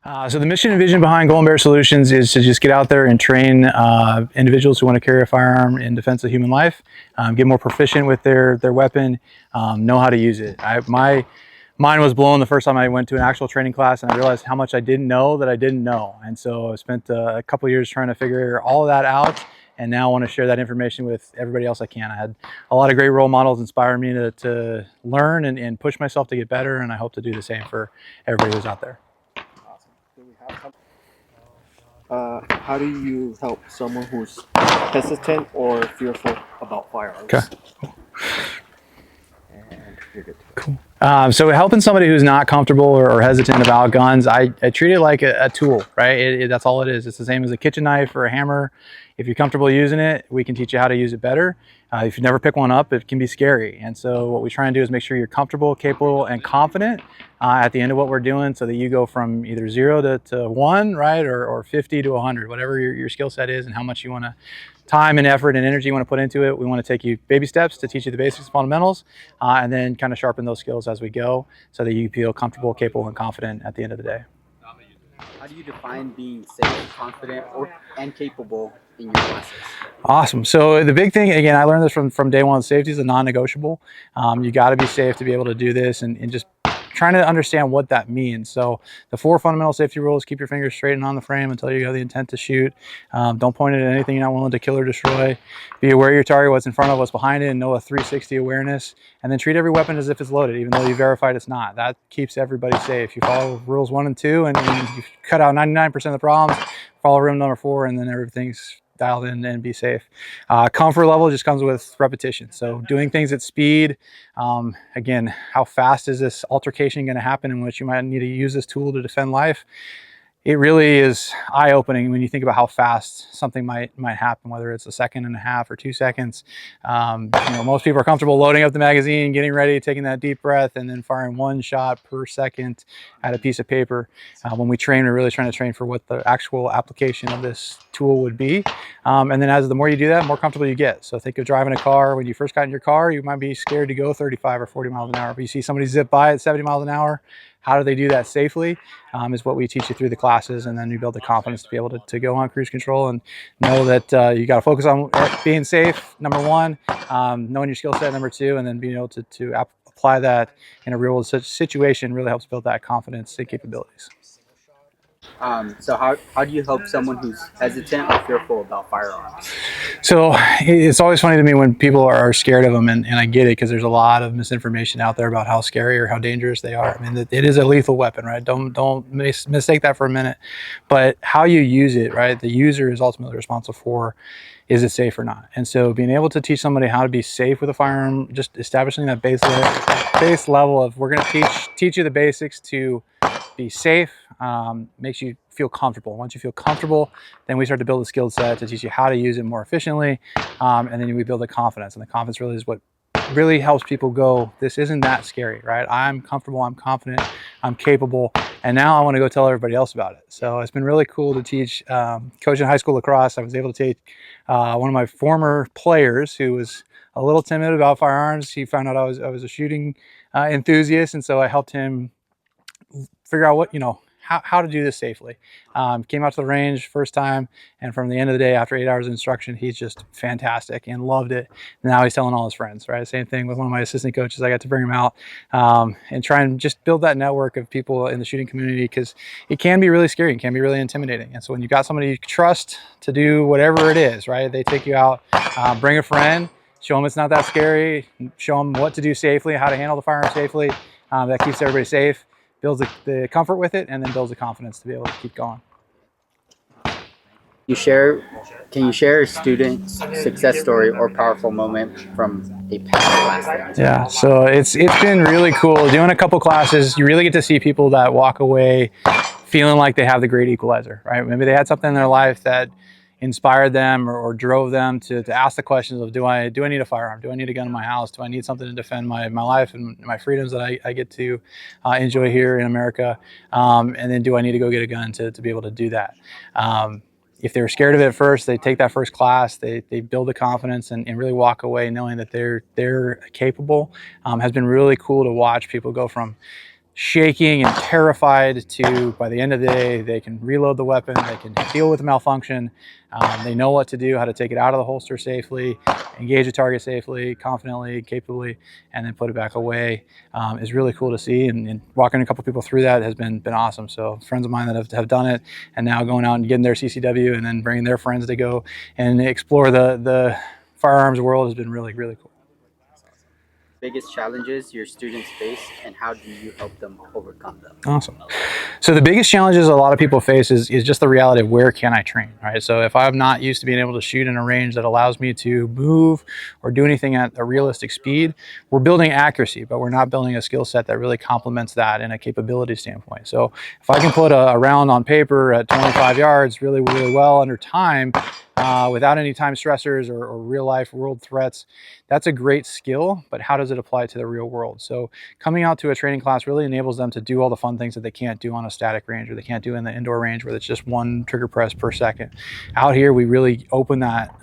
So the mission and vision behind Golden Bear Solutions is to just get out there and train individuals who want to carry a firearm in defense of human life, get more proficient with their weapon, know how to use it. My mind was blown the first time I went to an actual training class, and I realized how much I didn't know that I didn't know. And so I spent a couple of years trying to figure all of that out, and now I want to share that information with everybody else I can. I had a lot of great role models inspire me to learn and push myself to get better, and I hope to do the same for everybody who's out there. How do you help someone who's hesitant or fearful about firearms? Okay. And you're good to go. Cool. So helping somebody who's not comfortable or hesitant about guns, I treat it like a tool, right? That's all it is. It's the same as a kitchen knife or a hammer. If you're comfortable using it, we can teach you how to use it better. If you never pick one up, it can be scary. And so what we try and do is make sure you're comfortable, capable, and confident at the end of what we're doing, so that you go from either 0 to 1, right? Or 50 to 100, whatever your skill set is and how much you want to time and effort and energy you want to put into it. We want to take you baby steps to teach you the basics, fundamentals, and then kind of sharpen those skills as we go, so that you feel comfortable, capable, and confident at the end of the day. How do you define being safe, confident, and capable in your classes? Awesome. So the big thing, again, I learned this from day one, safety is a non-negotiable. You got to be safe to be able to do this, and just trying to understand what that means. So the 4 fundamental safety rules: keep your fingers straight and on the frame until you have the intent to shoot. Don't point it at anything you're not willing to kill or destroy. Be aware of your target, what's in front of, what's behind it, and know a 360 awareness. And then treat every weapon as if it's loaded, even though you verified it's not. That keeps everybody safe. You follow rules 1 and 2, and you cut out 99% of the problems. Follow rule number 4, and then everything's dialed in and be safe. Comfort level just comes with repetition. So doing things at speed. Again, how fast is this altercation going to happen in which you might need to use this tool to defend life? It really is eye-opening when you think about how fast something might happen, whether it's 1.5 seconds or 2 seconds. Most people are comfortable loading up the magazine, getting ready, taking that deep breath, and then firing 1 shot per second at a piece of paper. When we train, we're really trying to train for what the actual application of this tool would be. And then the more you do that, the more comfortable you get. So think of driving a car. When you first got in your car, you might be scared to go 35 or 40 miles an hour. But you see somebody zip by at 70 miles an hour. How do they do that safely is what we teach you through the classes, and then you build the confidence to be able to go on cruise control and know that you got to focus on being safe, number 1, knowing your skill set, number 2, and then being able to apply that in a real world situation really helps build that confidence and capabilities. So how do you help someone who's hesitant or fearful about firearms? So it's always funny to me when people are scared of them, and I get it, because there's a lot of misinformation out there about how scary or how dangerous they are. I mean, it is a lethal weapon, right? Don't mistake that for a minute. But how you use it, right? The user is ultimately responsible for, is it safe or not? And so being able to teach somebody how to be safe with a firearm, just establishing that base level of, we're going to teach you the basics to be safe, makes you feel comfortable. Once you feel comfortable, then we start to build a skill set to teach you how to use it more efficiently, and then we build the confidence. And the confidence really is what really helps people go, this isn't that scary, right? I'm comfortable, I'm confident, I'm capable, and now I want to go tell everybody else about it. So it's been really cool to teach. Coaching high school lacrosse, I was able to teach one of my former players who was a little timid about firearms. He found out I was a shooting enthusiast, and so I helped him figure out how to do this safely. Came out to the range first time, and from the end of the day, after 8 hours of instruction, he's just fantastic and loved it. Now he's telling all his friends, right? Same thing with one of my assistant coaches. I got to bring him out and try and just build that network of people in the shooting community, because it can be really scary, it can be really intimidating. And so when you got somebody you trust to do whatever it is, right? They take you out, bring a friend, show them it's not that scary, show them what to do safely, how to handle the firearm safely. That keeps everybody safe, builds the comfort with it, and then builds the confidence to be able to keep going. Can you share a student's success story or powerful moment from a past class? Yeah, so it's been really cool doing a couple classes. You really get to see people that walk away feeling like they have the great equalizer, right? Maybe they had something in their life that inspired them or drove them to ask the questions of, do I need a firearm? Do I need a gun in my house? Do I need something to defend my life and my freedoms that I get to enjoy here in America? And then, do I need to go get a gun to be able to do that? If they were scared of it at first, they take that first class, they build the confidence and really walk away knowing that they're capable. Has been really cool to watch people go from shaking and terrified to, by the end of the day, they can reload the weapon, they can deal with the malfunction, they know what to do, how to take it out of the holster safely, engage a target safely, confidently, capably, and then put it back away, is really cool to see. And walking a couple people through that has been awesome. So friends of mine that have done it, and now going out and getting their CCW and then bringing their friends to go and explore the firearms world has been really, really cool. Biggest challenges your students face, and how do you help them overcome them? Awesome. So the biggest challenges a lot of people face is just the reality of where can I train, right? So if I'm not used to being able to shoot in a range that allows me to move or do anything at a realistic speed, we're building accuracy, but we're not building a skill set that really complements that in a capability standpoint. So if I can put a round on paper at 25 yards really, really well under time, without any time stressors or real life world threats, that's a great skill, but how does it apply to the real world? So coming out to a training class really enables them to do all the fun things that they can't do on a static range, or they can't do in the indoor range where it's just one trigger press per second. Out here, we really open that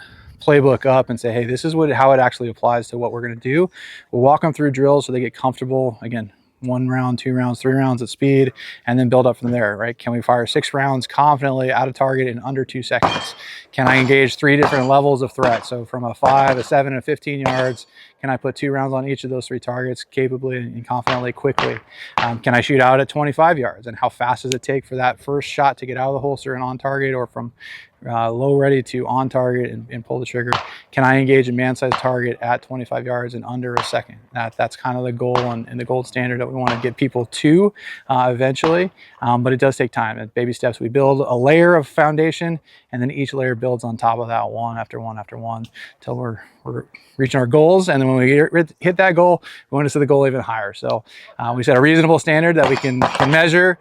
playbook up and say, hey, this is how it actually applies to what we're going to do. We'll walk them through drills so they get comfortable. Again, 1 round, 2 rounds, 3 rounds at speed, and then build up from there, right? Can we fire 6 rounds confidently out of target in under 2 seconds? Can I engage 3 different levels of threat? So from a 5, a 7, and 15 yards, can I put 2 rounds on each of those 3 targets capably and confidently, quickly? Can I shoot out at 25 yards? And how fast does it take for that first shot to get out of the holster and on target, or from low ready to on target and pull the trigger? Can I engage a man-sized target at 25 yards in under a second? That's kind of the goal and the gold standard that we want to get people to eventually, but it does take time. At baby steps, we build a layer of foundation, and then each layer builds on top of that, one after one after one, until we're reaching our goals. And then when we hit that goal, we want to see the goal even higher. So we set a reasonable standard that we can measure,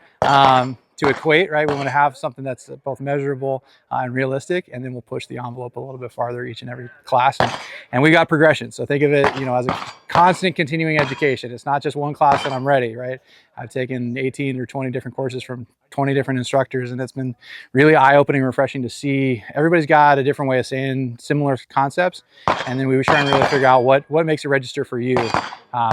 to equate, right? We want to have something that's both measurable and realistic, and then we'll push the envelope a little bit farther each and every class. And we got progression. So think of it, as a constant continuing education. It's not just one class and I'm ready, right? I've taken 18 or 20 different courses from 20 different instructors, and it's been really eye-opening, refreshing to see everybody's got a different way of saying similar concepts. And then we were trying to really figure out what makes it register for you,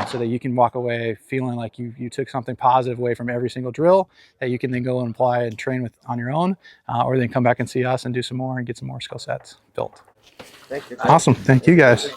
so that you can walk away feeling like you took something positive away from every single drill that you can then go and apply and train with on your own, or then come back and see us and do some more and get some more skill sets built. Thank you. Awesome. Thank you guys.